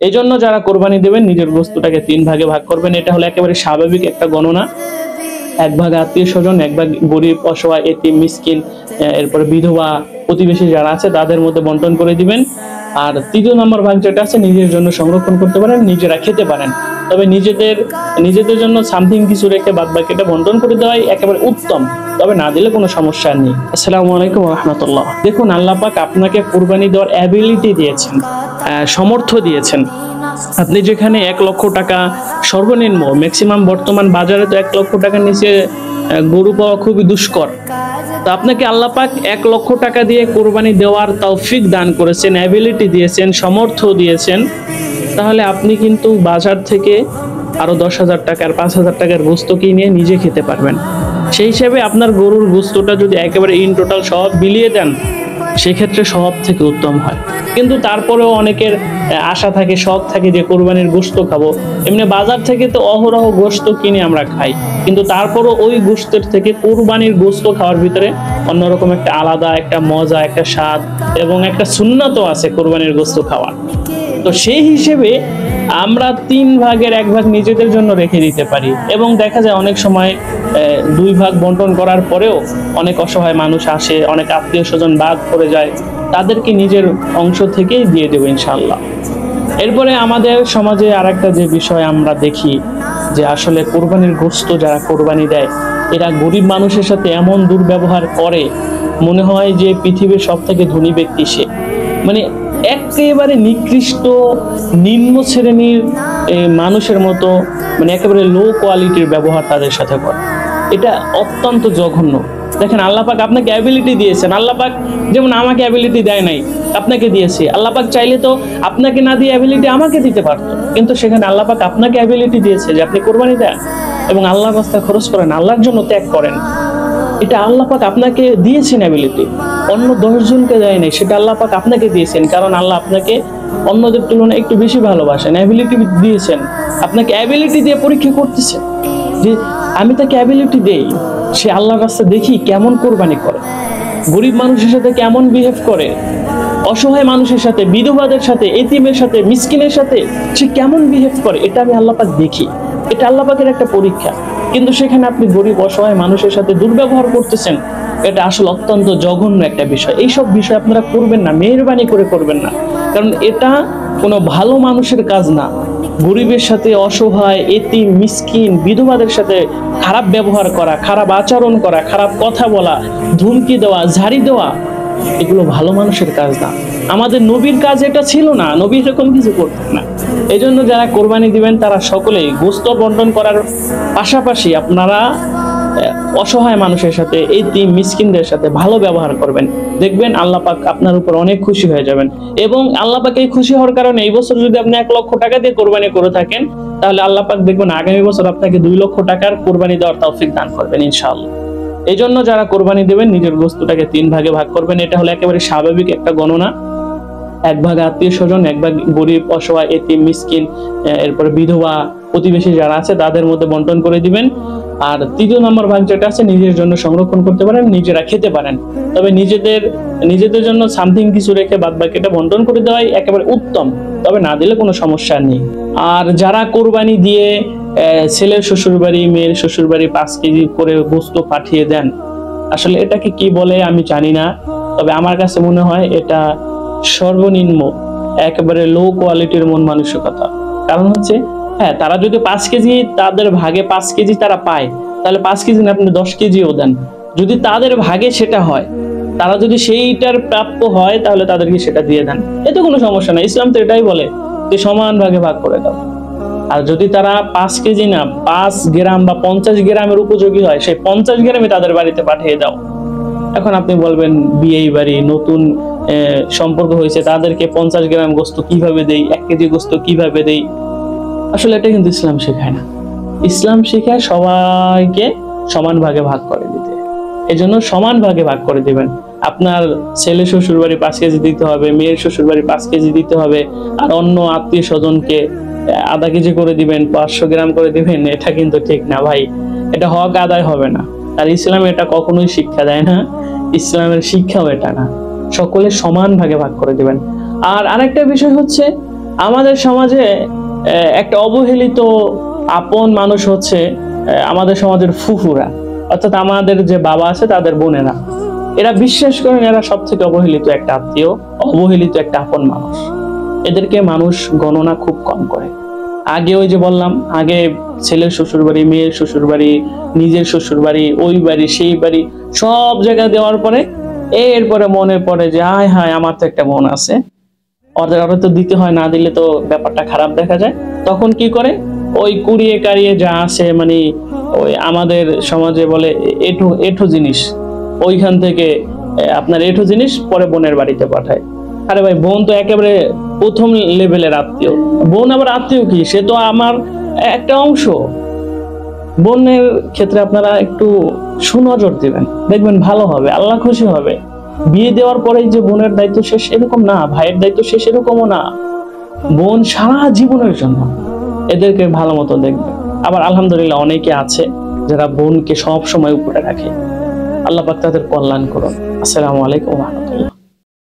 এই জন্য যারা কোরবানি দেবেন নিজের বস্তুটাকে 3 ভাগে ভাগ করবেন। এটা হলো একেবারে স্বাভাবিক একটা গণনা। 1 ভাগ আত্মীয় স্বজন, 1 ভাগ গরিব অসহায় এতিম মিসকিন, এরপরে বিধবা প্রতিবেশী যারা আছে তাদের মধ্যে বন্টন করে দিবেন। আর 3 নম্বর ভাগ যেটা আছে নিজের জন্য সংরক্ষণ করতে পারেন, নিজেরা খেতে পারেন। তবে নিজেদের জন্য সামথিং কিছু রেখে বাদ বাকিটা বন্টন করে দেওয়াই একেবারে উত্তম। তবে না দিলে কোনো সমস্যা নেই। আসসালামু আলাইকুম ওয়া রাহমাতুল্লাহ। দেখুন, আল্লাহ পাক আপনাকে কুরবানি দেওয়ার অ্যাবিলিটি দিয়েছেন, সামর্থ্য দিয়েছেন। আপনি যেখানে 1 লক্ষ টাকা সর্বনিম্ন, ম্যাক্সিমাম বর্তমান বাজারে তো 1 লক্ষ টাকার নিচে গরু পাওয়া খুবই দুষ্কর। তো আপনাকে আল্লাহ পাক 1 লক্ষ টাকা দিয়ে কোরবানি দেওয়ার তৌফিক দান করেছেন, অ্যাবিলিটি দিয়েছেন, সামর্থ্য দিয়েছেন। তাহলে আপনি কিন্তু বাজার থেকে আরো 10,000 টাকার 5,000 টাকার গোস্ত কিনে নিজে খেতে পারবেন। সেই হিসেবে আপনার গরুর গোস্তটা যদি একেবারে ইন টোটাল সব বিলিয়ে দেন, সেক্ষেত্রে সব থেকে উত্তম হয়। কিন্তু তারপরেও অনেকের আশা থাকে, শখ থাকে যে কোরবানির গোশত খাবো। এমনি বাজার থেকে তো অহরহ গোশত কিনে আমরা খাই, কিন্তু তারপরও ওই গোশতের থেকে কোরবানির গোশত খাওয়ার ভিতরে অন্যরকম একটা আলাদা একটা মজা, একটা স্বাদ এবং একটা সুন্নাতও আছে কোরবানির গোশত খাওয়ার। তো সেই হিসেবে আমরা 3 ভাগের 1 ভাগ নিজেদের জন্য রেখে দিতে পারি। এবং দেখা যায় অনেক সময় 2 ভাগ বন্টন করার পরেও অনেক অসহায় মানুষ আসে, অনেক আত্মীয় স্বজন বাদ পড়ে যায়, তাদেরকে নিজের অংশ থেকেই দিয়ে দেবো ইনশাআল্লাহ। এরপরে আমাদের সমাজে আরেকটা যে বিষয় আমরা দেখি যে আসলে কোরবানির গোশত যারা কোরবানি দেয়, এরা গরিব মানুষের সাথে এমন দুর্ব্যবহার করে, মনে হয় যে পৃথিবীর সব থেকে ধনী ব্যক্তি সে। মানে একেবারে নিকৃষ্ট নিম্ন শ্রেণীর মানুষের মতো, মানে একেবারে লো কোয়ালিটির ব্যবহার তাদের সাথে করে। এটা অত্যন্ত জঘন্য। দেখেন, আল্লাহ পাক আপনাকে অ্যাবিলিটি দিয়েছেন। আল্লাহ পাক যেমন আমাকে অ্যাবিলিটি দেয় নাই, আপনাকে দিয়েছে। আল্লাহ পাক চাইলে তো আপনাকে না দিয়ে অ্যাবিলিটি আমাকে দিতে পারতো, কিন্তু সেখানে আল্লাহ পাক আপনাকে অ্যাবিলিটি দিয়েছে যে আপনি কোরবানি দেন এবং আল্লাহর রাস্তায় খরচ করেন, আল্লাহর জন্য ত্যাগ করেন। এটা আল্লাহ পাক আপনাকে দিয়েছেন অ্যাবিলিটি, অন্য 10 জনকে দেয় নাই, সেটা আল্লাহ পাক আপনাকে দিয়েছেন। কারণ আল্লাহ আপনাকে অন্যদের তুলনায় একটু বেশি ভালোবাসেন, অ্যাবিলিটি দিয়েছেন। আপনাকে অ্যাবিলিটি দিয়ে পরীক্ষা করতেছেন যে আমি তাকে অ্যাবিলিটি দেই, সে আল্লাহর রাস্তায় দেখি কেমন কোরবানি করে, গরিব মানুষের সাথে কেমন বিহেভ করে, অসহায় মানুষের সাথে, বিধবাদের সাথে, এতিমের সাথে, মিসকিনের সাথে সে কেমন বিহেভ করে, এটা আমি আল্লাহ পাক দেখি। এটা আল্লাহ পাকের একটা পরীক্ষা। কিন্তু সেখানে আপনি গরিব অসহায় মানুষের সাথে দুর্ব্যবহার করতেছেন, এটা আসলে অত্যন্ত জঘন্য একটা বিষয়। এইসব বিষয় আপনারা করবেন না, মেহেরবানি করে করবেন না, কারণ এটা কোনো ভালো মানুষের কাজ না। গরিবের সাথে, অসহায় এতিম মিসকিন বিধবাদের সাথে খারাপ ব্যবহার করা, খারাপ আচরণ করা, খারাপ কথা বলা, ধমকি দেওয়া, ঝাড়ি দেওয়া, এগুলো ভালো মানুষের কাজ না। আমাদের নবীর কাজ এটা ছিল না, নবী এরকম কিছু করতেন না। এই জন্য যারা কোরবানি দিবেন তারা সকলেই গোশত বন্টন করার পাশাপাশি আপনারা অসহায় মানুষের সাথে, এতিম মিসকিনদের সাথে ভালো ব্যবহার করবেন। দেখবেন আল্লাহ পাক আপনার উপর অনেক খুশি হয়ে যাবেন। এবং আল্লাহ পাক এই খুশি হওয়ার কারণে এই বছর যদি আপনি 1 লক্ষ টাকা দিয়ে কোরবানি করে থাকেন, তাহলে আল্লাহ পাক দেখবেন আগামী বছর আপনাকে 2 লক্ষ টাকার কোরবানি দেওয়ার তৌফিক দান করবেন ইনশাআল্লাহ। এই জন্য যারা কোরবানি দেবেন নিজের বস্তুটাকে 3 ভাগে ভাগ করবেন। এটা হলো একেবারে স্বাভাবিক একটা গণনা। 1 ভাগ আত্মীয় স্বজন, 1 ভাগ গরিব অসহায় এতিম মিসকিন, এরপরে বিধবা প্রতিবেশী যারা আছে তাদের মধ্যে বন্টন করে দিবেন। আর 3 নম্বর ভাগ যেটা আছে নিজের জন্য সংরক্ষণ করতে পারেন, নিজেরা খেতে পারেন। তবে নিজেদের জন্য সামথিং কিছু রেখে বাদ বাকিটা বন্টন করে দেওয়াই একেবারে উত্তম। তবে না দিলে কোনো সমস্যা নেই। আর যারা কোরবানি দিয়ে ছেলের শ্বশুর বাড়ি, মেয়ের শ্বশুর বাড়ি 5 কেজি করে গোশত পাঠিয়ে দেন, আসলে এটাকে কি বলে আমি জানি না। তবে আমার কাছে মনে হয় এটা সর্বনিম্ন একেবারে লো কোয়ালিটির মন মানসিকতা। কারণ হচ্ছে, হ্যাঁ, তারা যদি 5 কেজি তাদের ভাগে 5 কেজি তারা পায়, তাহলে 5 কেজি না আপনি 10 কেজিও দেন। যদি তাদের ভাগে সেটা হয়, তারা যদি সেইটার প্রাপ্য হয়, তাহলে তাদেরকে সেটা দিয়ে দেন, এতে কোনো সমস্যা নাই। ইসলাম তো এটাই বলে যে সমান ভাগে ভাগ করে দাও। আর যদি তারা 5 কেজি না 5 গ্রাম বা 50 গ্রামের উপযোগী হয়, সেই 50 গ্রামে তাদের বাড়িতে পাঠিয়ে দাও। এখন আপনি বলবেন বিয়ে বাড়ি, নতুন সম্পর্ক হয়েছে, তাদেরকে 50 গ্রাম গোশত কিভাবে দেই, 1 কেজি গোশত কিভাবে দেই? আসলে এটা কিন্তু ইসলাম শেখায় না। ইসলাম শেখায় সবাইকে সমান ভাগে ভাগ করে দিতে। এই জন্য সমান ভাগে ভাগ করে দিবেন। আপনার ছেলে শ্বশুর বাড়ি 5 কেজি দিতে হবে, মেয়ের শ্বশুর বাড়ি 5 কেজি দিতে হবে, আর অন্য আত্মীয় স্বজনকে আধা কেজি করে দিবেন, 500 গ্রাম করে দিবেন। এটা কিন্তু ঠিক না ভাই, এটা হক আদায় হবে না। আর ইসলাম এটা কখনোই শিক্ষা দেয় না, ইসলামের শিক্ষাও এটা না। সকলে সমান ভাগে ভাগ করে দিবেন। আর আরেকটা বিষয় হচ্ছে, আমাদের সমাজে একটা অবহেলিত আপন মানুষ হচ্ছে আমাদের সমাজের ফুফুরা, অর্থাৎ আমাদের যে বাবা আছে তাদের বোনেরা। এরা বিশ্বাস করেন এরা সব থেকে অবহেলিত একটা আত্মীয়, অবহেলিত একটা আপন মানুষ। এদেরকে মানুষ গণনা খুব কম করে। আগে ওই যে বললাম, আগে ছেলের শ্বশুর বাড়ি, মেয়ের শ্বশুর বাড়ি, নিজের শ্বশুর বাড়ি, ওই বাড়ি সেই বাড়ি সব জায়গায় দেওয়ার পরে এরপরে মনে পড়ে যে হায় হায় আমার তো একটা বোন আছে, ওদের তো দিতে হয়, না দিলে তো ব্যাপারটা খারাপ দেখা যায়। তখন কি করে, ওই কুড়িয়ে কাড়িয়ে যা আছে, মানে ওই আমাদের সমাজে বলে এঠো এঠো জিনিস, ওইখান থেকে আপনার এঠো জিনিস পরে বোনের বাড়িতে পাঠায়। আরে ভাই, বোন তো একেবারে প্রথম লেভেলের আত্মীয়। বোন আবার আত্মীয় কি, সে তো আমার একটা অংশ। বোনের ক্ষেত্রে আপনারা একটু সুনজর দিবেন, দেখবেন ভালো হবে, আল্লাহ খুশি হবে। বিয়ে দেওয়ার পরেই যে বোনের দায়িত্ব শেষ এরকম না, ভাইয়ের দায়িত্ব শেষ এরকমও না। বোন সারা জীবনের জন্য, এদেরকে ভালো মতো দেখবে। আবার আলহামদুলিল্লাহ অনেকে আছে যারা বোনকে সব সময় উপরে রাখে। আল্লাহ পাক তাদের কল্যাণ করুন। আসসালামু আলাইকুম ওয়া রাহমাতুল্লাহ।